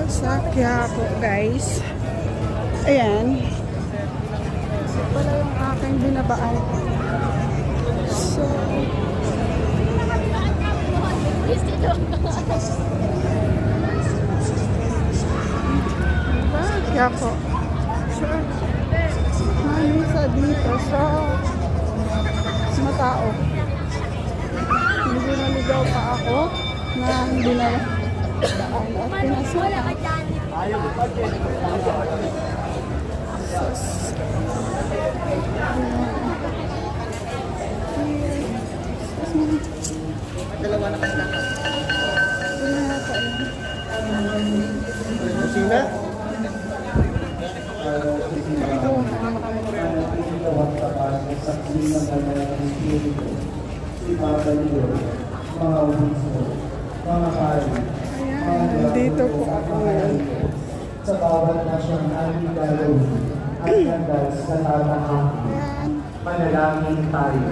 sa Quiapo, guys. Ayan. Wala yung aking binabaan. So, diba? Quiapo. So, manisa dito sa matao. Hindi naligaw pa ako na hindi na daan at pinasama. Dalawa na kasi lang. Kusina? Ayan, dito po ako ngayon. Sa bawat nasyonalidad at ganda sa tatanang Ayan. manalangin tayo.